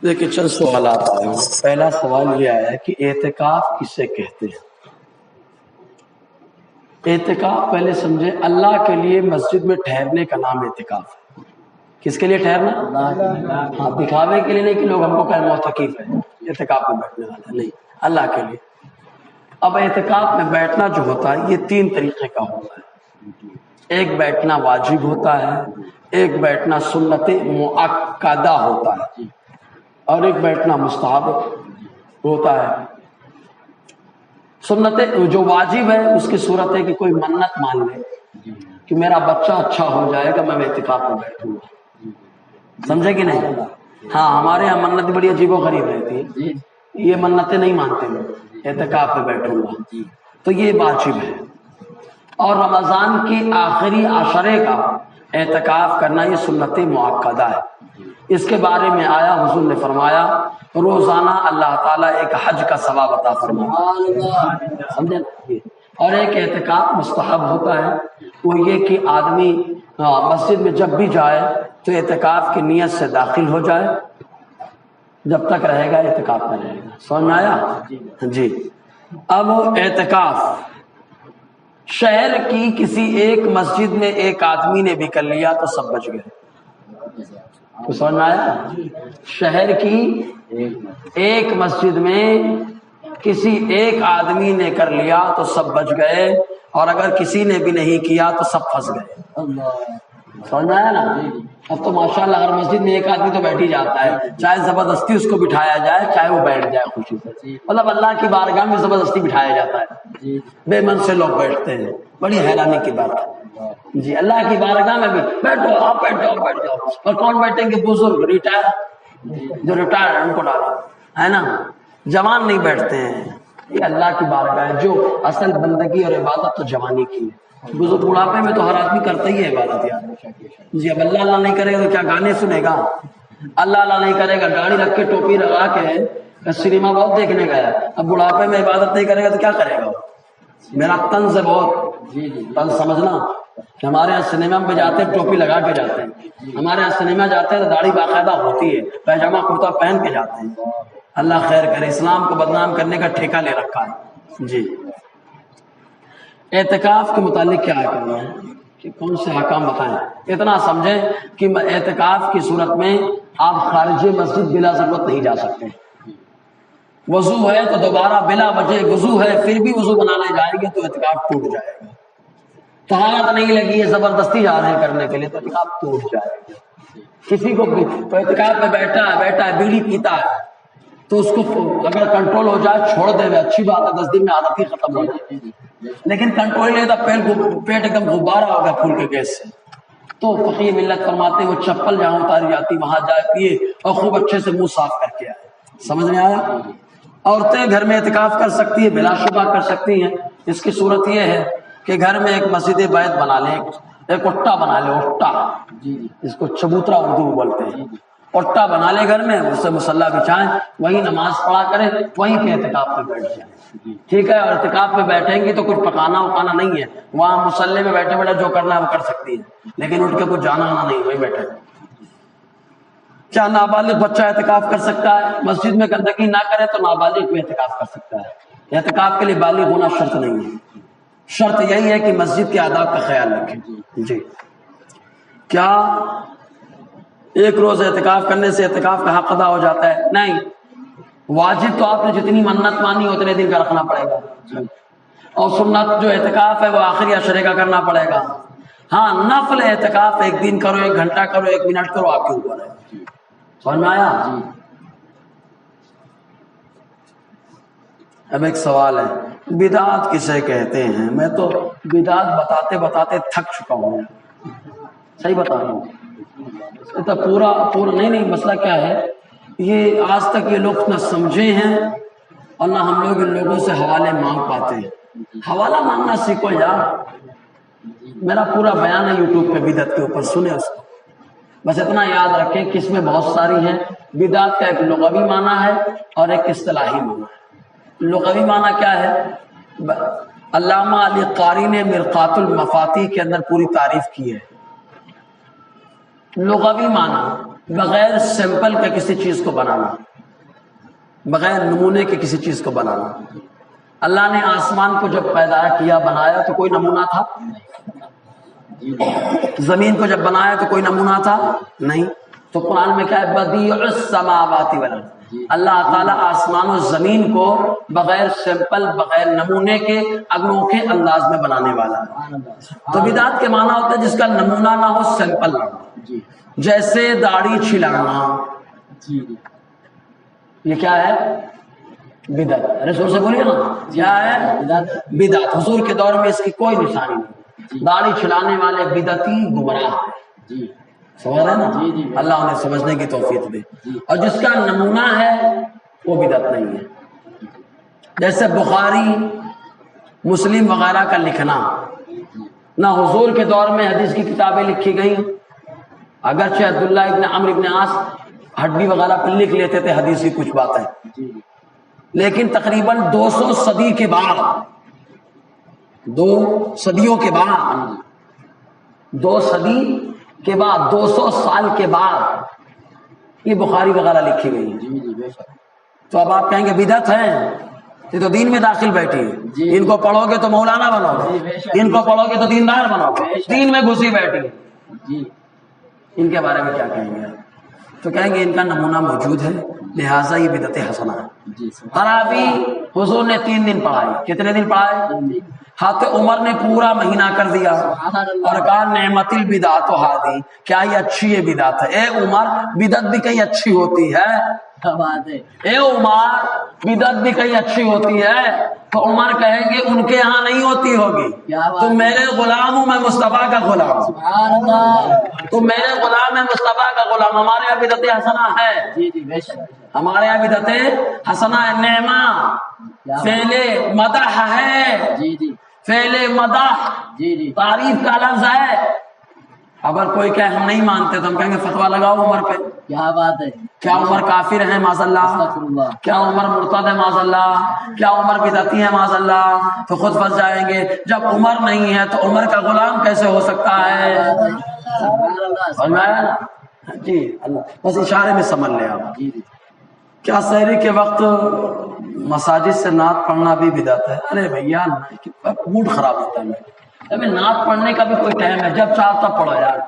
دیکھیں چند سوالات آئے ہیں۔ پہلا سوال یہ آیا ہے کہ اعتکاف کسے کہتے ہیں؟ اعتکاف پہلے سمجھے اللہ کے لیے مسجد میں ٹھہرنے کا نام اعتکاف ہے۔ کس کے لیے ٹھہرنا؟ ہاں، دکھاوے کے لیے نہیں کہ لوگ ہم کو کہیں معتکف ہے اعتکاف میں بیٹھنے والا، نہیں، اللہ کے لیے۔ اب اعتکاف میں بیٹھنا جو ہوتا ہے یہ تین طریقے کا ہوتا ہے۔ ایک بیٹھنا واجب ہوتا ہے، ایک بیٹھنا سنت مؤکدہ ہوتا ہے، اور ایک بیٹھنا مستحب ہوتا ہے۔ سنت جو واجب ہے اس کی صورت ہے کہ کوئی منت مان لے کہ میرا بچہ اچھا ہو جائے گا میں اعتکاف میں بیٹھوں گا، سمجھے کہ نہیں؟ ہاں، ہمارے یہاں منت بڑی عجیب و غریب رہتی ہے، یہ منتیں نہیں مانتے لوگ، اعتکاف میں بیٹھوں گا، تو یہ واجب ہے۔ اور رمضان کی آخری عشرے کا اعتکاف کرنا یہ سنت مؤکدہ ہے۔ اس کے بارے میں آیا حضور نے فرمایا روزانہ اللہ تعالیٰ ایک حج کا ثواب عطا فرماتا، سمجھے نا؟ اور ایک اعتکاف مستحب ہوتا ہے، وہ یہ کہ آدمی مسجد میں جب بھی جائے تو اعتکاف کی نیت سے داخل ہو جائے، جب تک رہے گا اعتکاف میں رہے گا۔ سمجھ میں آیا؟ جی۔ اب اعتکاف شہر کی کسی ایک مسجد میں ایک آدمی نے بھی کر لیا تو سب بچ گئے، تو سمجھ میں آیا؟ شہر کی ایک مسجد میں کسی ایک آدمی نے کر لیا تو سب بچ گئے، اور اگر کسی نے بھی نہیں کیا تو سب پھنس گئے۔ سمجھ میں آیا نا؟ اب تو ماشاءاللہ ہر مسجد میں ایک آدمی تو بیٹھ ہی جاتا ہے، چاہے زبردستی اس کو بٹھایا جائے چاہے وہ بیٹھ جائے خوشی سے، مطلب اللہ کی بارگاہ میں زبردستی بٹھایا جاتا ہے، بے من سے لوگ بیٹھتے ہیں، بڑی حیرانی کی بات ہے۔ جی، اللہ کی بارگاہ میں بھی بیٹھو، آپ بیٹھو، آپ بیٹھ جاؤ، اور کون بیٹھیں گے؟ بزرگ، ریٹائر، جو ریٹائر ان کو ڈالا ہے نا، جوان نہیں بیٹھتے ہیں۔ یہ اللہ کی بارگاہ ہے، جو اصل بندگی اور عبادت تو جوانی کی ہے۔ بزرگ بڑھاپے میں تو ہر آدمی کرتا ہی ہے عبادت یار۔ جی، اب اللہ اللہ نہیں کرے گا تو کیا گانے سنے گا؟ اللہ اللہ نہیں کرے گا، گاڑی رکھ کے ٹوپی لگا کے سنیما بہت دیکھنے گیا، اب بڑھاپے میں عبادت نہیں کرے گا تو کیا کرے گا؟ میرا طنز ہے بہت، طنز سمجھنا کہ ہمارے یہاں سنیما میں جاتے ہیں ٹوپی لگا کے جاتے ہیں، ہمارے یہاں سنیما جاتے ہیں تو داڑھی باقاعدہ ہوتی ہے، پیجامہ کرتا پہن کے جاتے ہیں۔ اللہ خیر کرے، اسلام کو بدنام کرنے کا ٹھیکہ لے رکھا ہے۔ جی، اعتکاف کے متعلق کیا کرنا ہے کہ کون سے احکام بتائیں؟ اتنا سمجھیں کہ اعتکاف کی صورت میں آپ خارج مسجد بلا ضرورت نہیں جا سکتے۔ وضو ہے تو دوبارہ بلا وجہ وضو ہے پھر بھی وضو بنانے جائیں گے تو اعتکاف ٹوٹ جائے گا۔ طہارت نہیں لگی ہے، زبردستی جا رہے ہیں کرنے کے لیے تو اعتکاف ٹوٹ جائے گا۔ کسی کو تو اعتکاف میں بیٹھا ہے بیڑی پیتا ہے تو اس کو اگر کنٹرول ہو جائے چھوڑ دے گا، اچھی بات ہے، 10 دن میں عادت ہی ختم ہو جائے گی، لیکن کنٹرول نہیں تھا، پیٹ ایک دم غبارہ ہو گیا پھول کے گیس سے، تو فقیر ملت فرماتے وہ چپل جہاں اتاری جاتی وہاں جائے پیے اور خوب اچھے سے منہ صاف کر کے آئے۔ سمجھ میں آیا؟ عورتیں گھر میں اعتکاف کر سکتی ہیں، بلا شبہ کر سکتی ہیں۔ اس کی صورت یہ ہے کہ گھر میں ایک مسجد بیت بنا لیں، ایک اٹا بنا لیں، اٹا اس کو چبوترا اردو میں بولتے ہیں، اٹا بنا لے گھر میں، اس سے مصلی بچھائیں، وہیں نماز پڑھا کریں، وہیں پہ اعتکاف میں بیٹھ جائیں، ٹھیک ہے؟ اور اعتکاف میں بیٹھیں گی تو کچھ پکانا وکانا نہیں ہے، وہاں مصلی میں بیٹھے بیٹھے جو کرنا ہے وہ کر سکتی ہے، لیکن اٹھ کے کچھ جانا آنا نہیں، وہیں بیٹھے۔ کیا نابالغ بچہ اعتکاف کر سکتا ہے؟ مسجد میں گندگی نہ کرے تو نابالغ بھی اعتکاف کر سکتا ہے۔ اعتکاف کے لیے بالغ ہونا شرط نہیں ہے، شرط یہی ہے کہ مسجد کے آداب کا خیال رکھیں۔ جی، کیا ایک روز اعتکاف کرنے سے اعتکاف کا حق ادا ہو جاتا ہے؟ نہیں، واجب تو آپ نے جتنی منت مانی اتنے دن کا رکھنا پڑے گا، اور سنت جو اعتکاف ہے وہ آخری عشرے کا کرنا پڑے گا۔ ہاں، نفل اعتکاف 1 دن کرو، 1 گھنٹہ کرو، 1 منٹ کرو، آپ کے اوپر ہے۔ سمجھ میں آیا؟ اب ایک سوال ہے، بدعت کسے کہتے ہیں؟ میں تو بدعت بتاتے بتاتے تھک چکا ہوں، صحیح بتا رہا ہوں، تو پورا نہیں، مسئلہ کیا ہے، یہ آج تک یہ لوگ نہ سمجھے ہیں اور نہ ہم لوگ ان لوگوں سے حوالے مانگ پاتے ہیں۔ حوالہ مانگنا سیکھو یار، میرا پورا بیان ہے یوٹیوب پہ بدعت کے اوپر، سنیں اس کو، بس اتنا یاد رکھیں کہ اس میں بہت ساری ہیں۔ بدعت کا ایک لغوی معنی ہے اور ایک اصطلاحی معنی ہے۔ لغوی معنی کیا ہے؟ علامہ علی قاری نے مرقات المفاتیح کے اندر پوری تعریف کی ہے۔ لغوی معنی بغیر سیمپل کے کسی چیز کو بنانا، بغیر نمونے کے کسی چیز کو بنانا۔ اللہ نے آسمان کو جب پیدا کیا بنایا تو کوئی نمونہ تھا؟ زمین کو جب بنایا تو کوئی نمونہ تھا؟ نہیں۔ تو قرآن میں کیا ہے؟ بدیع السماوات والارض، اللہ تعالیٰ آسمان و زمین کو بغیر سیمپل، بغیر نمونے کے انوکھے انداز میں بنانے والا ہے۔ تو بدعت کے معنی ہوتا ہے جس کا نمونہ نہ ہو، سیمپل نہ ہو، جیسے داڑھی چھلانا، یہ کیا ہے؟ بدعت۔ رسول سے بولیے نا، کیا ہے؟ بدعت۔ حضور کے دور میں اس کی کوئی نشانی نہیں۔ داڑھی چھلانے والے بدعتی گمراہ ہیں، سمجھ رہے نا؟ اللہ انہیں سمجھنے کی توفیق دے۔ اور جس کا نمونہ ہے وہ بدعت نہیں ہے۔ جیسے بخاری، مسلم وغیرہ کا لکھنا، نہ حضور کے دور میں حدیث کی کتابیں لکھی گئی، اگرچہ عبداللہ ابن عمرو ابن عاص ہڈی وغیرہ پہ لکھ لیتے تھے حدیث کی کچھ باتیں، لیکن تقریباً 200 صدی کے بعد، 2 صدیوں کے بعد، 2 صدی کے بعد، 200 سال کے بعد یہ بخاری وغیرہ لکھی گئی۔ تو اب آپ کہیں گے بدعت ہے، یہ تو دین میں داخل بیٹھی ہے، ان کو پڑھو گے تو مولانا بنو گے، ان کو پڑھو گے تو دیندار بنو گے، دین میں گھسی بیٹھی ہے، ان کے بارے میں کیا کہیں گے؟ تو کہیں گے ان کا نمونہ موجود ہے، لہٰذا یہ بدعت حسنہ ہے۔ تراویح حضور نے 3 دن پڑھائی، کتنے دن پڑھائے؟ حضرت عمر نے پورا مہینہ کر دیا اور کہا نعمت البدعۃ ہذہ، کیا یہ اچھی ہے بدعت ہے؟ اے عمر، بدعت بھی کہیں اچھی ہوتی ہے، اے عمر بدعت بھی کہیں اچھی ہوتی ہے؟ تو عمر کہیں گے ان کے ہاں نہیں ہوتی ہوگی، تو میرے غلام ہوں، میں مصطفیٰ کا غلام، تو میرے غلام ہے مصطفیٰ کا غلام، ہمارے یہاں بدعت حسنہ ہے، ہمارے یہاں بدعت حسنہ ہے۔ نعمہ فعل مدح ہے، فعل مدح تعریف کا لفظ ہے۔ اگر کوئی کہے ہم نہیں مانتے تو ہم کہیں گے فتویٰ لگاؤ عمر پہ، کیا بات ہے؟ کیا عمر کافر ہے معاذ اللہ؟ کیا عمر مرتد ہے معاذ اللہ؟ کیا عمر بدعتی ہے معاذ اللہ؟ تو خود پھنس جائیں گے۔ جب عمر نہیں ہے تو عمر کا غلام کیسے ہو سکتا ہے؟ جی اللہ، بس اشارے میں سمجھ لے آپ۔ کیا سحری کے وقت مساجد سے نعت پڑھنا بھی بدعت ہے؟ ارے بھیا موڈ خراب ہوتا ہے، ابھی نعت پڑھنے کا بھی کوئی ٹائم ہے، جب چاہو تب پڑھو یار۔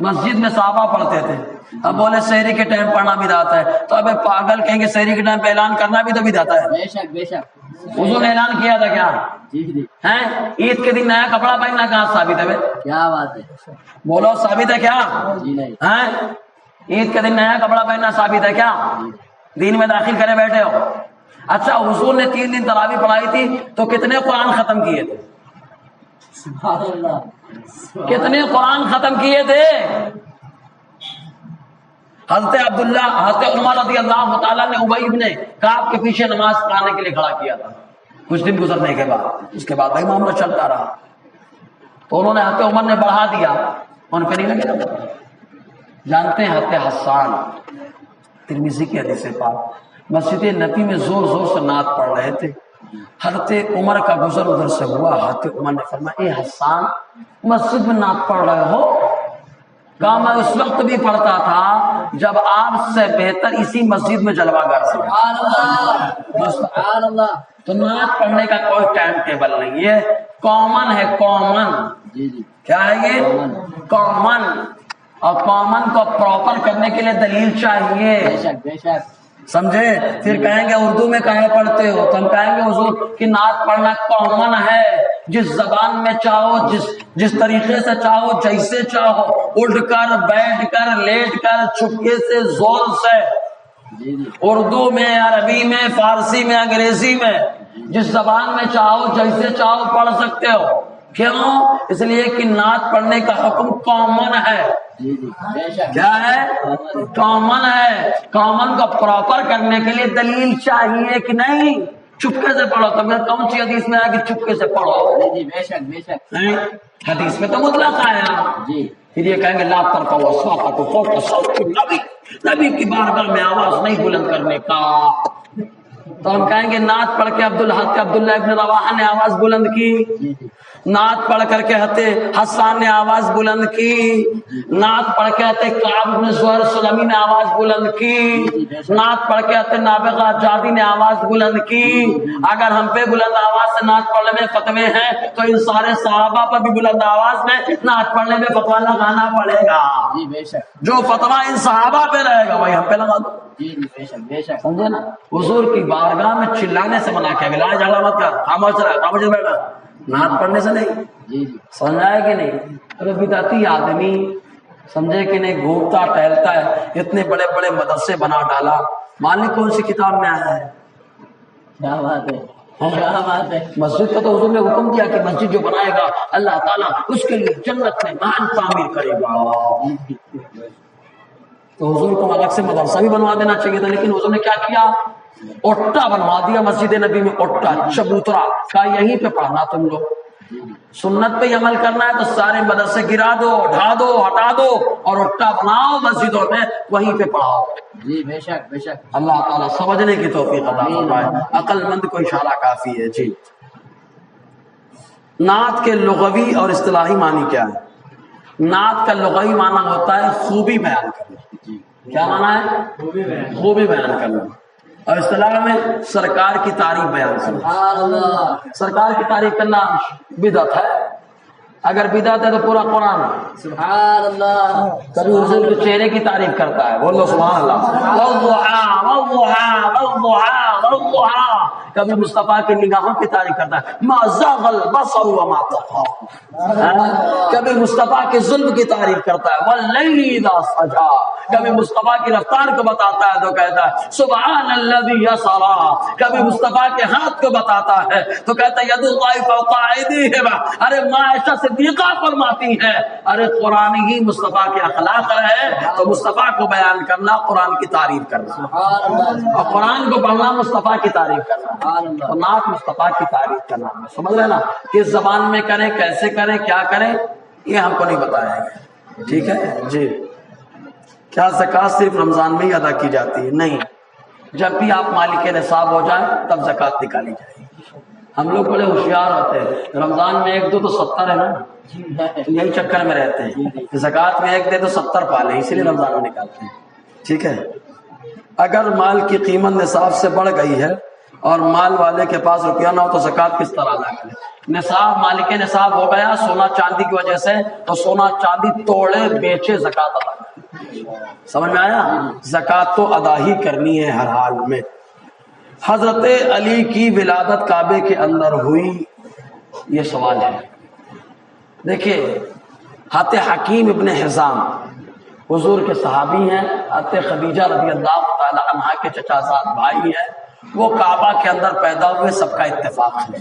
مسجد میں صحابہ پڑھتے تھے، اب بولے سحری کے ٹائم پڑھنا بدعت ہے، تو اب پاگل کہیں گے سحری کے ٹائم پہ اعلان کرنا بھی تو بدعت ہے۔ بے شک بے شک، حضور نے اعلان کیا تھا کیا؟ ہیں عید کے دن نیا کپڑا پہننا کہاں ثابت ہے؟ کیا بات ہے، بولو ثابت ہے کیا؟ ہیں عید کے دن نیا کپڑا پہننا ثابت ہے کیا؟ دین میں داخل کرے بیٹھے ہو۔ اچھا حضور نے 3 دن تراویح پڑھائی تھی تو کتنے قرآن ختم کیے تھے؟ کتنے قرآن ختم کیے تھے؟ حضرت عبداللہ، حضرت عمر رضی اللہ تعالیٰ نے ابی بن کعب کے پیچھے نماز پڑھانے کے لیے کھڑا کیا تھا، کچھ دن گزرنے کے بعد، اس کے بعد وہی معاملہ چلتا رہا، تو انہوں نے حضرت عمر نے بڑھا دیا، ان پہ نہیں لگے۔ جانتے ہیں حضرت حسان ترمذی کی حدیث پاک، مسجد نبی میں زور زور سے نعت پڑھ رہے تھے، حضرت عمر کا گزر ادھر سے ہوا، حضرت عمر نے فرمایا اے حسان مسجد میں نعت پڑھ رہے ہو؟ کہا میں اس وقت بھی پڑھتا تھا جب آپ سے بہتر اسی مسجد میں جلوہ گر تھے۔ سبحان اللہ۔ تو نعت پڑھنے کا کوئی ٹائم ٹیبل نہیں ہے، کامن ہے، کامن۔ کیا ہے یہ؟ کامن۔ اور کامن کو پراپر کرنے کے لیے دلیل چاہیے، سمجھے؟ پھر کہیں گے اردو میں کہے پڑھتے ہو، تو ہم کہیں گے حضور کی نعت پڑھنا کامن ہے، جس زبان میں چاہو، جس طریقے سے چاہو، جیسے چاہو، اٹھ کر، بیٹھ کر، لیٹ کر، چھپکے سے، زور سے، اردو میں، عربی میں، فارسی میں، انگریزی میں، جس زبان میں چاہو، جیسے چاہو پڑھ سکتے ہو۔ کیوں؟ اس لیے کہ نعت پڑھنے کا حکم کامن ہے۔ کیا ہے؟ کامن ہے۔ کامن کو پراپر کرنے کے لیے دلیل چاہیے کہ نہیں؟ چپکے سے پڑھو، تو میں کون سی حدیث میں آیا کہ چپکے سے پڑھو؟ بے شک بے شک، حدیث میں تو مطلق آیا۔ پھر یہ کہیں گے لا ترفعوا اصواتکم فوق صوت النبی، نبی کی بارگاہ میں آواز نہیں بلند کرنے کا۔ تو ہم کہیں گے نعت پڑھ کے عبداللہ ابن رواحہ نے آواز بلند کی، نعت پڑھ کر کہتے حسان نے آواز بلند کی، نعت پڑھ کے کہتے کعب بن زہر سلمی نے آواز بلند کی، نعت پڑھ کے کہتے نابغہ جادی نے آواز بلند کی۔ اگر ہم پہ بلند آواز سے نعت پڑھنے میں فتوے ہیں تو ان سارے صحابہ پر بھی بلند آواز میں نعت پڑھنے میں فتوا لگانا پڑے گا۔ جو فتوا ان صحابہ پہ رہے گا وہی ہم پہ لگا دو۔ سمجھے نا؟ حضور کی بارگاہ میں چلانے سے منع کیا گیا، لڑائی جھگڑا مت کر، خاموش رہ، خاموش بیٹھا، نعت پڑھنے سے نہیں۔ سمجھا ہے کہ نہیں؟ ارے بدعتی آدمی سمجھے کہ نہیں، گھومتا ٹہلتا ہے، اتنے بڑے بڑے مدرسے بنا ڈالا، مالک کون سی کتاب میں آیا ہے؟ کیا بات ہے، کیا بات ہے۔ مسجد کا تو حضور نے حکم دیا کہ مسجد جو بنائے گا اللہ تعالیٰ اس کے لیے جنت میں محل تعمیر کرے گا۔ تو حضور کو الگ سے مدرسہ بھی بنوا دینا چاہیے تھا، لیکن حضور نے کیا کیا؟ اوٹا بنوا دیا مسجد نبی میں، اوٹا چبوترا کا، یہیں پہ پڑھنا تم لوگ، سنت پہ عمل کرنا ہے تو سارے مدرسے گرا دو، ڈھا دو، ہٹا دو اور اوٹا بناؤ مسجدوں میں، وہیں پہ پڑھاؤ۔ جی بے شک بے شک، اللہ تعالیٰ سمجھنے کی توفیق عطا فرمائے، عقل مند کو اشارہ کافی ہے۔ جی نعت کے لغوی اور اصطلاحی معنی کیا ہے؟ نعت کا لغوی معنی ہوتا ہے خوبی بیان کرنا۔ کیا معنی ہے؟ خوبی بیان کرنا، اور اصطلاح میں سرکار کی تعریف بیان کرنا۔ سرکار کی تعریف کرنا بدعت ہے، اگر بدعت ہے تو پورا قرآن سبحان اللہ کبھی حضور کے چہرے کی تعریف کرتا ہے، بولو سبحان اللہ، والضحیٰ والضحیٰ والضحیٰ والضحیٰ، کبھی مصطفیٰ کی نگاہوں کی تعریف کرتا ہے، ما زاغ البصر وما طغى، کبھی مصطفیٰ کے ظلم کی تعریف کرتا ہے، واللیل اذا سجى، کبھی مصطفیٰ کی رفتار کو بتاتا ہے تو کہتا ہے سبحان الذی یسری، کبھی مصطفیٰ کے ہاتھ کو بتاتا ہے تو کہتا ہے ید اللہ فوق ایدیہم، ارے ماں عائشہ صدیقہ فرماتی ہے ارے قرآن ہی مصطفیٰ کے اخلاق ہے، تو مصطفیٰ کو بیان کرنا قرآن کی تعریف کرنا، اور قرآن کو پڑھنا مصطفیٰ کی تعریف کرنا، اور نعت مصطفیٰ کی تعریف کرنا۔ سمجھ رہے نا؟ کس زبان میں کریں، کیسے کریں، کیا کریں، یہ ہم کو نہیں بتایا گیا، ٹھیک ہے جی۔ کیا زکوٰۃ صرف رمضان میں ہی ادا کی جاتی ہے؟ نہیں، جب بھی آپ مالک نصاب ہو جائیں تب زکوٰۃ نکالی جائے گی۔ ہم لوگ بڑے ہوشیار ہوتے ہیں، رمضان میں 1 2 تو 70 ہے نا، یہی چکر میں رہتے ہیں، زکوٰۃ میں 1 دے تو 70 پالے، اسی لیے رمضان میں نکالتے ہیں، ٹھیک ہے۔ اگر مال کی قیمت نصاب سے بڑھ گئی ہے اور مال والے کے پاس روپیہ نہ ہو تو زکوٰۃ کس طرح ادا کرے؟ نصاب مالک نصاب ہو گیا سونا چاندی کی وجہ سے، تو سونا چاندی توڑے بیچے زکوٰۃ ادا کرے۔ سمجھ میں آیا؟ زکوٰۃ تو ادا ہی کرنی ہے ہر حال میں۔ حضرت علی کی ولادت کعبے کے اندر ہوئی، یہ سوال ہے۔ دیکھیے حضرت حکیم ابن حزام حضور کے صحابی ہیں، حضرت خدیجہ رضی اللہ تعالی عنہا کے چچا زاد بھائی ہیں، وہ کعبہ کے اندر پیدا ہوئے، سب کا اتفاق ہے،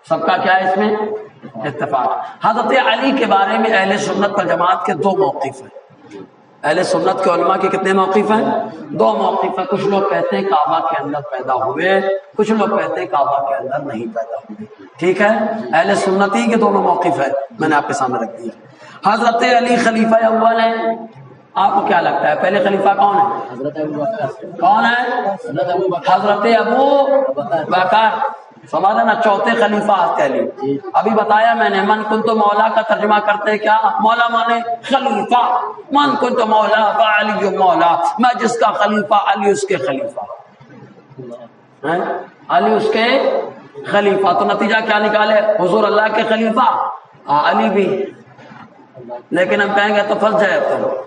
سب کا کیا ہے اس میں اتفاق۔ حضرت علی کے بارے میں اہل سنت والجماعت کے 2 موقف ہیں، اہل سنت کے علماء کے کتنے موقف ہیں؟ 2 موقف ہیں۔ کچھ لوگ کہتے ہیں کعبہ کے اندر پیدا ہوئے، کچھ لوگ کہتے ہیں کعبہ کے اندر نہیں پیدا ہوئے، ٹھیک ہے۔ اہل سنتی کے دونوں موقف ہے، میں نے آپ کے سامنے رکھ دیا۔ حضرت علی خلیفہ اول ہیں، آپ کو کیا لگتا ہے پہلے خلیفہ کون ہے؟ حضرت ابو بکر۔ کون ہے؟ حضرت ابو بکر، سمجھا نا، چوتھے خلیفہ حضرت علی۔ ابھی بتایا میں نے، من کنت مولا کا ترجمہ کرتے کیا؟ مولا مانے خلیفہ، من کنت مولا فعلی مولا، میں جس کا خلیفہ علی اس کے خلیفہ، علی اس کے خلیفہ۔ تو نتیجہ کیا نکالے؟ حضور اللہ کے خلیفہ، علی بھی، لیکن ہم کہیں گے تو پھنس جائے تو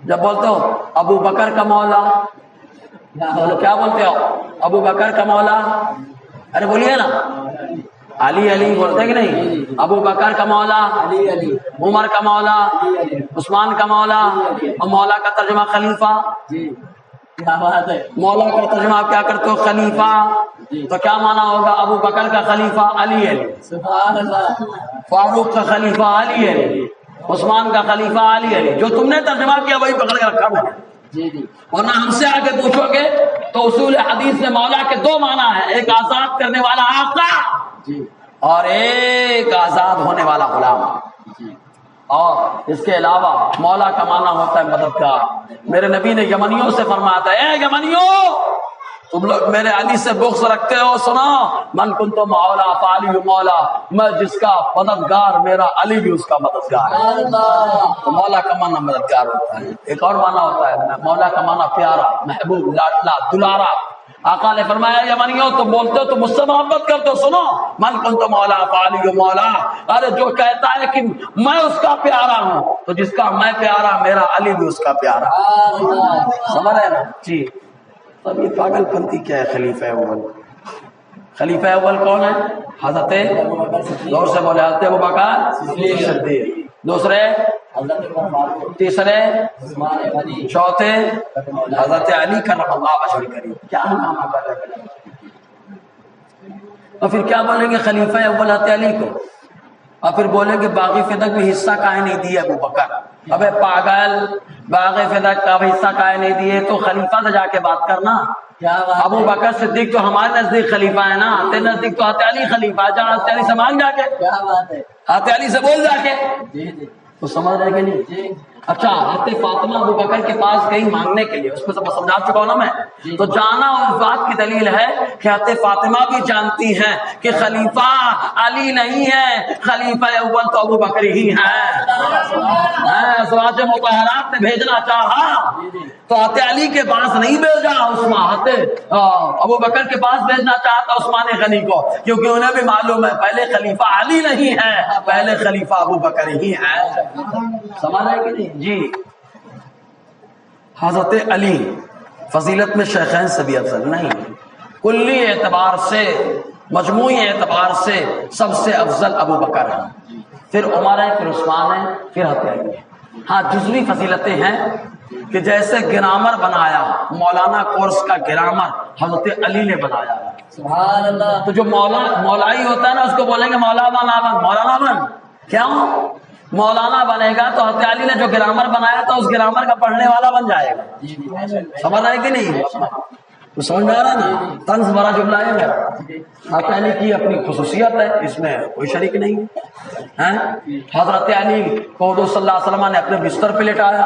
جب بولتے ہو ابو بکر کا مولا، کیا بولتے ہو؟ ابو بکر کا مولا، ارے بولیے نا، علی علی بولتے کہ نہیں؟ ابو بکر کا مولا علی علی، عمر کا مولا عثمان کا مولا، اور مولا کا ترجمہ خلیفہ۔ کیا بات ہے، مولا کا ترجمہ آپ کیا کرتے ہو؟ خلیفہ۔ تو کیا مانا ہوگا؟ ابو بکر کا خلیفہ علی علی، سبحان اللہ، فاروق کا خلیفہ علی علی، عثمان کا خلیفہ علی علی، جو تم نے ترجمہ کیا وہی پکڑ کے رکھا میں نے، ورنہ ہم سے آگے پوچھو گے تو اصول حدیث میں مولا کے 2 معنی ہیں، ایک آزاد کرنے والا آقا اور ایک آزاد ہونے والا غلام، اور اس کے علاوہ مولا کا معنی ہوتا ہے مددگار۔ میرے نبی نے یمنیوں سے فرمایا تھا، اے یمنیوں تم لوگ میرے علی سے بغض رکھتے ہو، سنو من کنت مولا فعلی مولا، میں جس کا مددگار میرا علی بھی اس کا مددگار ہے۔ تو مولا کا معنی مددگار ہوتا ہے، ایک اور معنی ہوتا ہے مولا کا معنی پیارا، محبوب، لاڈلا، دلارا۔ آقا نے فرمایا یمنیوں تم بولتے ہو تم مجھ سے محبت کرتے ہو، سنو من کنت مولا فعلی مولا، ارے جو کہتا ہے کہ میں اس کا پیارا ہوں تو جس کا میں پیارا میرا علی بھی اس کا پیارا، سمجھ رہے نا جی۔ اب یہ پاگل پنتی کیا ہے؟ خلیفہ اول، خلیفہ اول کون ہے؟ حضرت، زور سے بولے، حضرت ابوبکر صدیق، دوسرے، تیسرے، چوتھے حضرت علی کرم اللہ وجہہ الکریم۔ کیا نام آتا ہے؟ اور پھر کیا بولیں گے خلیفہ اول حضرت علی کو، اور پھر بولیں گے باغی فدق میں حصہ کائے نہیں دیے ابوبکر۔ ابے پاگل، باغی فدق کا حصہ کائے نہیں دیے تو خلیفہ سے جا کے بات کرنا۔ ابو بکر صدیق تو ہمارے نزدیک خلیفہ ہے نا، تیرے نزدیک تو حضرت علی خلیفہ ہے، جا حضرت علی سے مانگ جا کے، حضرت علی سے بول جا کے، تو سمجھ رہے کہ نہیں؟ اچھا حضرت فاطمہ ابو بکر کے پاس گئی مانگنے کے لیے، اس کو سب سمجھا چکا ہوں نا میں، تو جانا اس بات کی دلیل ہے کہ حضرت فاطمہ بھی جانتی ہیں کہ خلیفہ علی نہیں ہے، خلیفہ اول تو ابو بکر ہی ہے۔ ازواج مطہرات نے بھیجنا چاہا تو حضرت علی کے پاس نہیں بھیجا، حضرت ابو بکر کے پاس بھیجنا چاہتا عثمان غنی کو، کیونکہ انہیں بھی معلوم ہے پہلے خلیفہ علی نہیں ہے، پہلے خلیفہ ابو بکر ہی ہے۔ سمجھ رہے کہ نہیں جی؟ حضرت علی فضیلت میں شیخین سے بھی افضل نہیں، کلی اعتبار سے، مجموعی اعتبار سے سب سے افضل ابو بکر ہے، پھر عمر ہے، پھر عثمان ہے، پھر حضرت علی ہے۔ ہاں جزوی فضیلتیں ہیں کہ جیسے گرامر بنایا، مولانا کورس کا گرامر حضرت علی نے بنایا، سبحان اللہ۔ تو جو مولائی ہوتا ہے نا اس کو بولیں گے مولانا بن، مولانا بن، کیوں؟ مولانا بنے گا تو حضرت علی نے جو گرامر بنایا تھا اس گرامر کا پڑھنے والا بن جائے گا، سمجھ رہے کہ نہیں؟ تو سمجھ میں آ رہا نا؟ طنز بڑا جملہ ہے میرا، حضرت علی کی اپنی خصوصیت ہے، اس میں کوئی شریک نہیں ہے۔ حضرت علی کو حضور صلی اللہ علیہ وسلم نے اپنے بستر پہ لٹایا،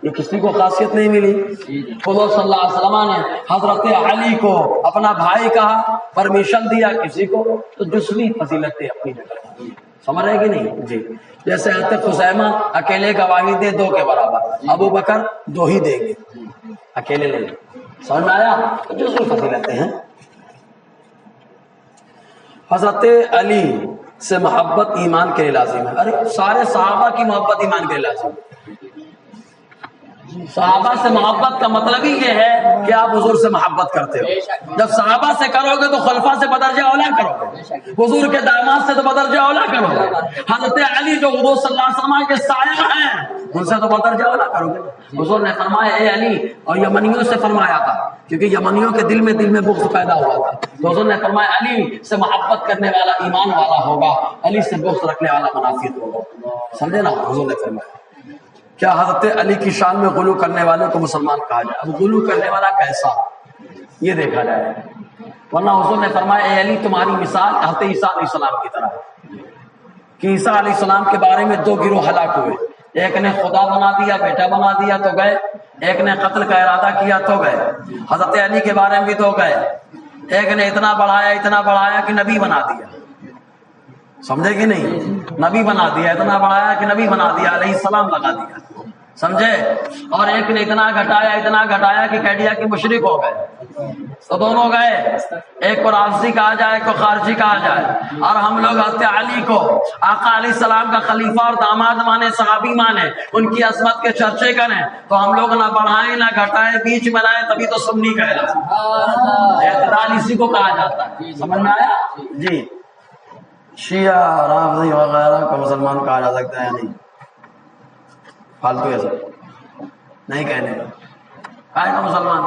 یہ کسی کو خاصیت نہیں ملی۔ حضور صلی اللہ علیہ وسلم نے حضرت علی کو اپنا بھائی کہا، پرمیشن دیا کسی کو، تو دوسری فضیلتیں اپنی جگہ، سمجھ رہے کہ نہیں جی؟ جیسے حضرت خزیمہ اکیلے گواہی دے 2 کے برابر، ابو بکر 2 ہی دیں گے، اکیلے لیں گے، سمجھ میں آیا؟ تو دوسری فضیلتیں ہیں۔ حضرت علی سے محبت ایمان کے لیے لازم ہے، ارے سارے صحابہ کی محبت ایمان کے لیے لازم ہے۔ صحابہ سے محبت کا مطلب ہی یہ ہے کہ آپ حضور سے محبت کرتے ہو، جب صحابہ سے کرو گے تو خلفاء سے بدرجہ اولا کرو گے، حضور کے داماد سے تو بدرجہ اولا کرو گے، حضرت علی جو حضور صلی اللہ علیہ وسلم کے سایہ ہیں ان سے تو بدرجہ اولا کرو گے۔ حضور نے فرمایا اے علی، اور یمنیوں سے فرمایا تھا کیونکہ یمنیوں کے دل میں بغض پیدا ہوا تھا، تو حضور نے فرمایا علی سے محبت کرنے والا ایمان والا ہوگا، علی سے بغض رکھنے والا منافق ہوگا، سمجھے نا؟ حضور نے فرمایا کیا حضرت علی کی شان میں غلو کرنے والے کو مسلمان کہا جائے؟ اب غلو کرنے والا کیسا یہ دیکھا جائے، ورنہ حضور نے فرمایا اے علی تمہاری مثال حضرت عیسیٰ علیہ السلام کی طرح ہے کہ عیسیٰ علیہ السلام کے بارے میں 2 گروہ ہلاک ہوئے، ایک نے خدا بنا دیا، بیٹا بنا دیا تو گئے، ایک نے قتل کا ارادہ کیا تو گئے۔ حضرت علی کے بارے میں بھی 2 گئے، ایک نے اتنا بڑھایا کہ نبی بنا دیا، سمجھے کہ نہیں؟ نبی بنا دیا، اتنا بڑھایا کہ نبی بنا دیا، علیہ السلام لگا دیا، سمجھے؟ اور ایک نے اتنا گھٹایا کہ کہہ دیا کہ مشرک ہو گئے، تو دونوں گئے، ایک کو رافضی کہا جائے، ایک کو خارجی کہا جائے۔ اور ہم لوگ حضرت علی کو آقا علیہ السلام کا خلیفہ اور داماد مانے، صحابی مانے، ان کی عظمت کے چرچے کریں، تو ہم لوگ نہ بڑھائیں نہ گھٹائیں، بیچ میں لائیں، تبھی تو سنی کہلاتے ہیں۔ اعتدال اسی کو کہا جاتا ہے، سمجھ میں آیا جی؟ شیعہ رافضی وغیرہ کو مسلمان کہا جا سکتا ہے یا نہیں؟ فالتو ہے سب نہیں کہنے کا، کہے گا مسلمان،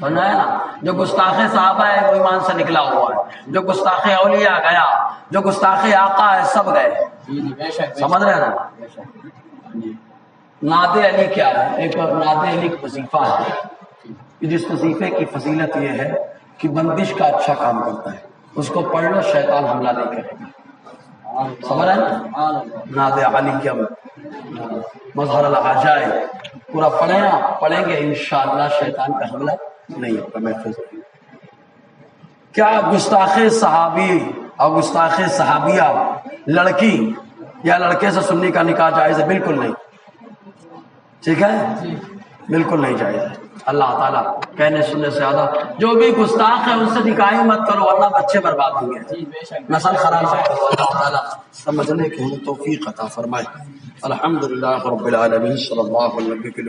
سمجھایا نا؟ جو گستاخ صحابہ ہے وہ ایمان سے نکلا ہوا ہے، جو گستاخ اولیاء گیا، جو گستاخ آقا ہے سب گئے، سمجھ رہے نا؟ نعت علی کیا ہے؟ ایک نعت علی کا وظیفہ ہے، جس وظیفے کی فضیلت یہ ہے کہ بندش کا اچھا کام کرتا ہے، اس کو پڑھ لو شیطان حملہ نہیں کرے گا، سمجھ رہے ہیں؟ ناد علیم مظہر العجائب پورا پڑھیں آپ، پڑھیں گے انشاءاللہ شیطان کا حملہ نہیں ہوگا، محفوظ ہوگا۔ کیا گستاخ صحابی اور گستاخ صحابیہ لڑکی یا لڑکے سے سنی کا نکاح جائز ہے؟ بالکل نہیں، ٹھیک ہے، بالکل نہیں جائز ہے۔ اللہ تعالیٰ کہنے سننے سے زیادہ جو بھی گستاخ ہے ان سے نکاح ہی مت کرو ورنہ بچے برباد ہوں گے، نسل خراب ہے۔ اللہ تعالیٰ سمجھنے کی توفیق عطا فرمائے۔ الحمدللہ رب العالمین، صلی اللہ علیہ وسلم۔